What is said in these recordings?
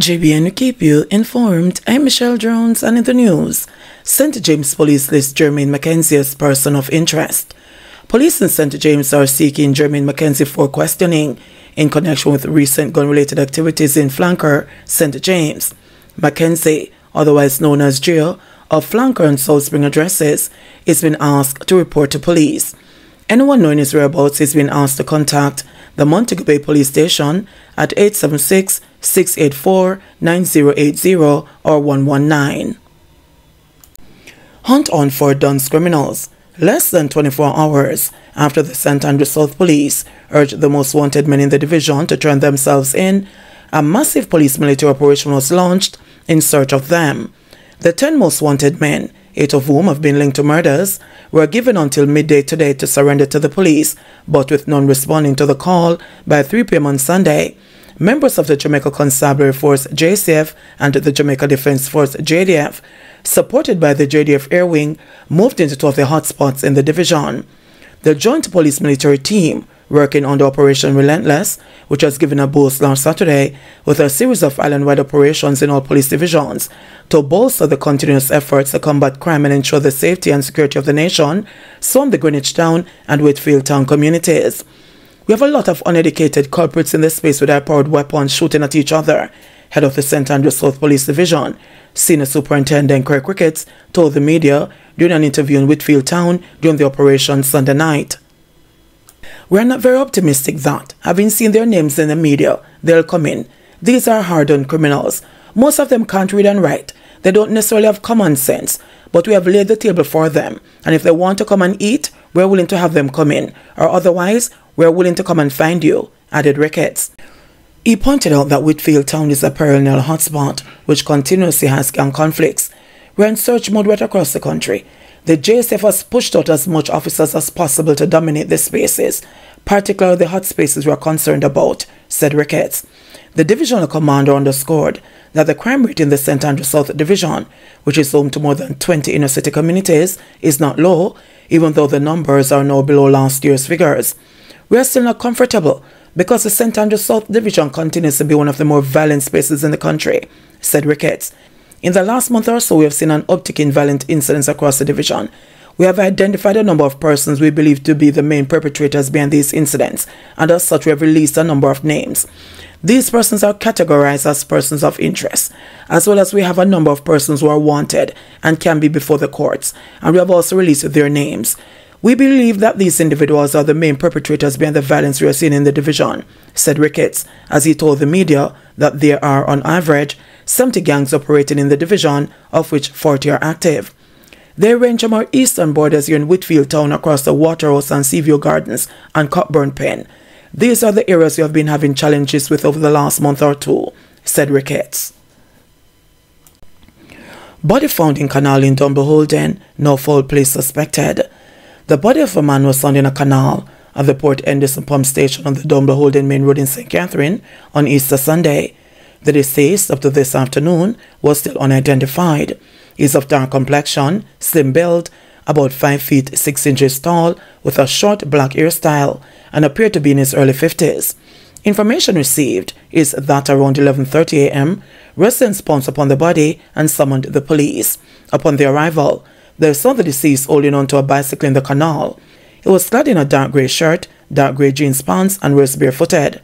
JBNN will keep you informed. I'm Michelle Jones, and in the news, St. James Police lists Jermaine Mackenzie as person of interest. Police in St. James are seeking Jermaine Mackenzie for questioning in connection with recent gun-related activities in Flanker, St. James. Mackenzie, otherwise known as Gio, of Flanker and South Spring addresses, is being asked to report to police. Anyone knowing his whereabouts is being asked to contact the Montego Bay Police Station at 876-684-9080 or 119. Hunt on for Duns criminals. Less than 24 hours after the St. Andrew South Police urged the most wanted men in the division to turn themselves in, a massive police military operation was launched in search of them. The 10 most wanted men, 8 of whom have been linked to murders, were given until midday today to surrender to the police, but with none responding to the call by 3 p.m. on Sunday. Members of the Jamaica Constabulary Force JCF and the Jamaica Defence Force JDF, supported by the JDF Air Wing, moved into 2 of the hotspots in the division. The Joint Police Military Team, working on the Operation Relentless, which was given a boost last Saturday with a series of island-wide operations in all police divisions to bolster the continuous efforts to combat crime and ensure the safety and security of the nation, swarmed the Greenwich Town and Whitfield Town communities. We have a lot of uneducated culprits in this space with high-powered weapons shooting at each other, head of the St. Andrew South Police Division, Senior Superintendent Craig Ricketts, told the media during an interview in Whitfield Town during the operation Sunday night. We are not very optimistic that, having seen their names in the media, they'll come in. These are hardened criminals. Most of them can't read and write. They don't necessarily have common sense, but we have laid the table for them, and if they want to come and eat, we're willing to have them come in, or otherwise, we're willing to come and find you, added Ricketts. He pointed out that Whitfield Town is a perennial hotspot, which continuously has gang conflicts. We're in search mode right across the country. The JSF has pushed out as much officers as possible to dominate the spaces, particularly the hot spaces we are concerned about, said Ricketts. The divisional commander underscored that the crime rate in the St. Andrew South Division, which is home to more than 20 inner-city communities, is not low, even though the numbers are now below last year's figures. We are still not comfortable because the St. Andrew South Division continues to be one of the more violent spaces in the country, said Ricketts. In the last month or so, we have seen an uptick in violent incidents across the division. We have identified a number of persons we believe to be the main perpetrators behind these incidents, and as such we have released a number of names. These persons are categorized as persons of interest, as well as we have a number of persons who are wanted and can be before the courts, and we have also released their names. We believe that these individuals are the main perpetrators behind the violence we are seeing in the division, said Ricketts, as he told the media that there are, on average, 70 gangs operating in the division, of which 40 are active. They range from our eastern borders here in Whitfield Town across the Waterhouse and Seaview Gardens and Cockburn Pen. These are the areas we have been having challenges with over the last month or two, said Ricketts. Body found in canal in Dumbleholden, no foul play suspected. The body of a man was found in a canal at the Port Henderson pump station on the Dumbleholden Main Road in St. Catherine on Easter Sunday. The deceased, up to this afternoon, was still unidentified. He is of dark complexion, slim build, about 5 feet 6 inches tall, with a short black hairstyle, and appeared to be in his early 50s. Information received is that around 11:30 a.m., residents pounced upon the body and summoned the police. Upon their arrival, they saw the deceased holding onto a bicycle in the canal. He was clad in a dark grey shirt, dark grey jeans pants, and was barefooted.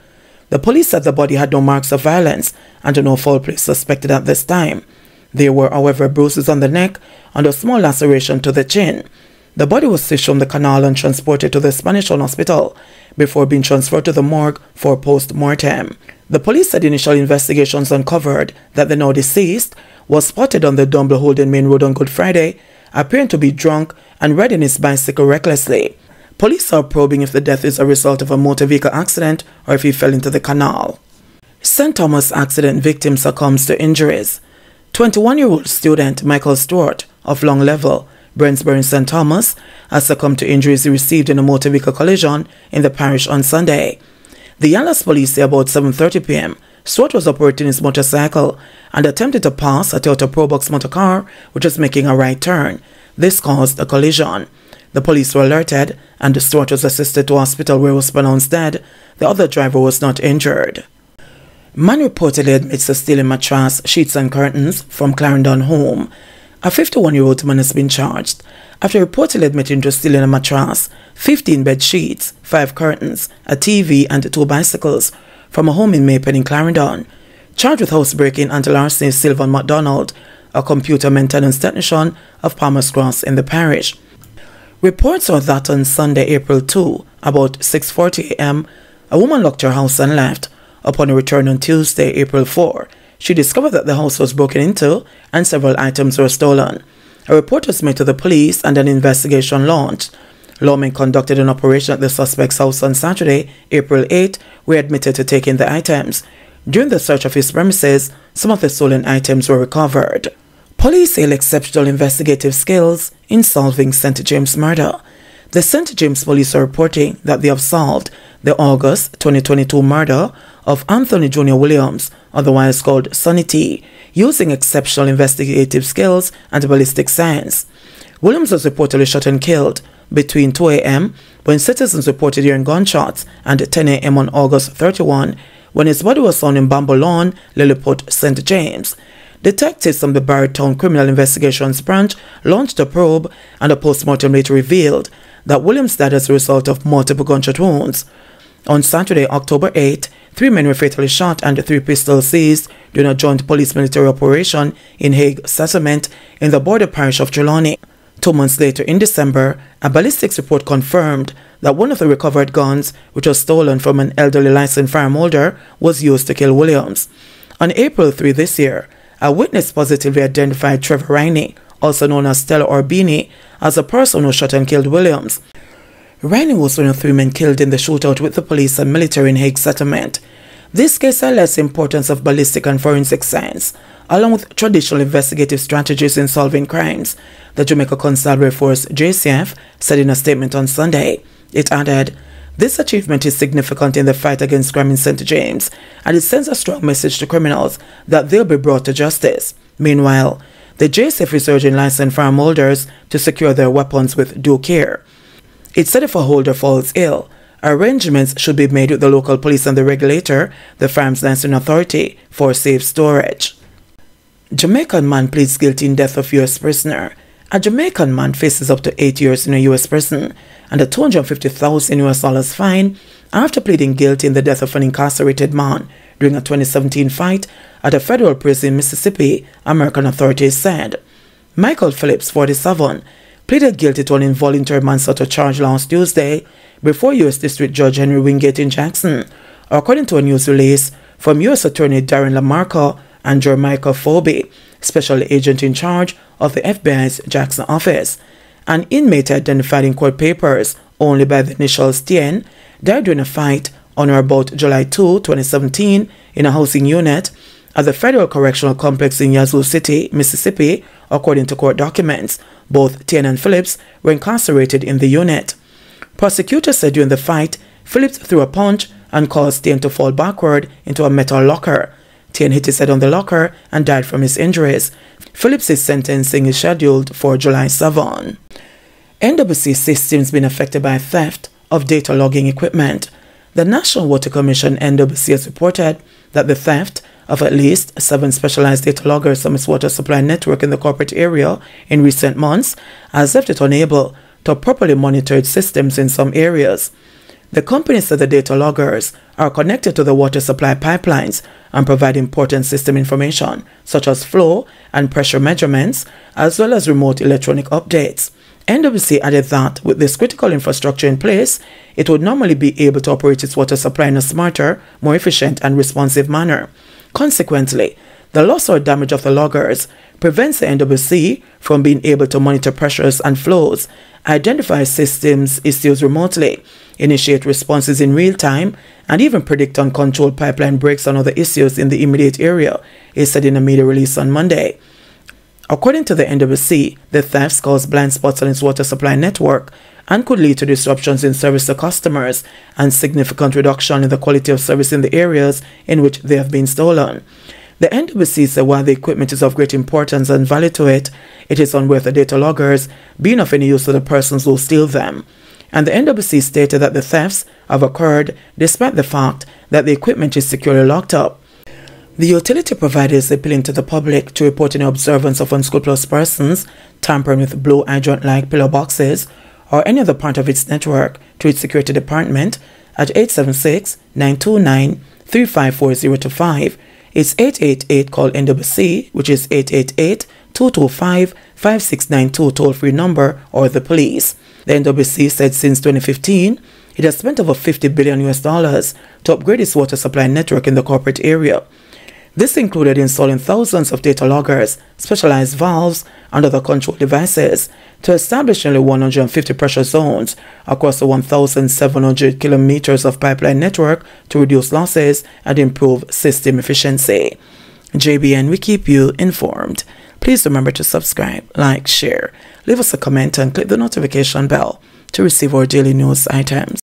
The police said the body had no marks of violence and no foul play suspected at this time. There were, however, bruises on the neck and a small laceration to the chin. The body was fished from the canal and transported to the Spanish Town Hospital before being transferred to the morgue for post-mortem. The police said initial investigations uncovered that the now deceased was spotted on the Dumbleholden Main Road on Good Friday, appearing to be drunk and riding his bicycle recklessly. Police are probing if the death is a result of a motor vehicle accident or if he fell into the canal. St. Thomas accident victim succumbs to injuries. 21-year-old student Michael Stewart of Long Level, Brensbury in St. Thomas, has succumbed to injuries he received in a motor vehicle collision in the parish on Sunday. The Yalas police say about 7:30 p.m., Stewart was operating his motorcycle and attempted to pass a Toyota Probox motor car which was making a right turn. This caused a collision. The police were alerted and Stewart was assisted to hospital where he was pronounced dead. The other driver was not injured. Man reportedly admits to stealing mattress, sheets and curtains from Clarendon home. A 51-year-old man has been charged after reportedly admitting to stealing a mattress, 15 bed sheets, 5 curtains, a TV and 2 bicycles from a home in Maypen in Clarendon. Charged with housebreaking and larceny is Sylvan MacDonald, a computer maintenance technician of Palmer's Cross in the parish. Reports are that on Sunday, April 2, about 6:40 a.m., a woman locked her house and left. Upon her return on Tuesday, April 4, she discovered that the house was broken into and several items were stolen. A report was made to the police and an investigation launched. Lawmen conducted an operation at the suspect's house on Saturday, April 8, where he admitted to taking the items. During the search of his premises, some of the stolen items were recovered. Police hail exceptional investigative skills in solving St. James murder. The St. James police are reporting that they have solved the August 2022 murder of Anthony Jr. Williams, otherwise called Sonny T, using exceptional investigative skills and ballistic science. Williams was reportedly shot and killed between 2 a.m. when citizens reported hearing gunshots and 10 a.m. on August 31 when his body was found in Bamble Lawn, Lilliput, St. James. Detectives from the Barrytown Criminal Investigations Branch launched a probe, and a post-mortem later revealed that Williams died as a result of multiple gunshot wounds. On Saturday, October 8, 3 men were fatally shot and 3 pistols seized during a joint police-military operation in Hague Settlement in the border parish of Trelawney. 2 months later, in December, a ballistics report confirmed that one of the recovered guns, which was stolen from an elderly licensed firearm holder, was used to kill Williams. On April 3 this year, a witness positively identified Trevor Riney, also known as Stella Orbini, as the person who shot and killed Williams. Riney was one of 3 men killed in the shootout with the police and military in Hague Settlement. This case highlights the importance of ballistic and forensic science, along with traditional investigative strategies in solving crimes, the Jamaica Constabulary Force JCF said in a statement on Sunday. It added, "This achievement is significant in the fight against crime in St. James, and it sends a strong message to criminals that they'll be brought to justice." Meanwhile, the JCF is urging licensed firearm holders to secure their weapons with due care. It said if a holder falls ill, arrangements should be made with the local police and the regulator, the Firearms Licensing Authority, for safe storage. Jamaican man pleads guilty in death of U.S. prisoner. A Jamaican man faces up to 8 years in a U.S. prison and a $250,000 fine after pleading guilty in the death of an incarcerated man during a 2017 fight at a federal prison in Mississippi, American authorities said. Michael Phillips, 47, pleaded guilty to an involuntary manslaughter charge last Tuesday before U.S. District Judge Henry Wingate in Jackson, according to a news release from U.S. Attorney Darren Lamarca and Jamaica Phoebe, special agent in charge of the FBI's Jackson office. An inmate identified in court papers only by the initials TN died during a fight on or about July 2, 2017 in a housing unit at the Federal Correctional Complex in Yazoo City, Mississippi, according to court documents. Both TN and Phillips were incarcerated in the unit. Prosecutors said during the fight, Phillips threw a punch and caused TN to fall backward into a metal locker. TN hit his head on the locker and died from his injuries. Phillips' sentencing is scheduled for July 7. NWC systems been affected by theft of data logging equipment. The National Water Commission NWC has reported that the theft of at least 7 specialized data loggers from its water supply network in the corporate area in recent months has left it unable to properly monitor its systems in some areas. The company said the data loggers are connected to the water supply pipelines and provide important system information such as flow and pressure measurements, as well as remote electronic updates. NWC added that with this critical infrastructure in place, it would normally be able to operate its water supply in a smarter, more efficient and responsive manner. Consequently, the loss or damage of the loggers prevents the NWC from being able to monitor pressures and flows, identify systems issues remotely, initiate responses in real time, and even predict uncontrolled pipeline breaks and other issues in the immediate area, it said in a media release on Monday. According to the NWC, the thefts caused blind spots on its water supply network and could lead to disruptions in service to customers and significant reduction in the quality of service in the areas in which they have been stolen. The NWC said while the equipment is of great importance and value to it, it is unworthy of data loggers being of any use to the persons who steal them. And the NWC stated that the thefts have occurred despite the fact that the equipment is securely locked up. The utility provider is appealing to the public to report any observance of unscrupulous persons tampering with blue hydrant-like pillar boxes or any other part of its network to its security department at 876-929-354-025. It's 888-CALL-NWC, which is 888-225-5692 toll-free number, or the police. The NWC said since 2015, it has spent over $50 billion to upgrade its water supply network in the corporate area. This included installing thousands of data loggers, specialized valves, and other control devices to establish nearly 150 pressure zones across the 1,700 kilometers of pipeline network to reduce losses and improve system efficiency. JBN, we keep you informed. Please remember to subscribe, like, share, leave us a comment, and click the notification bell to receive our daily news items.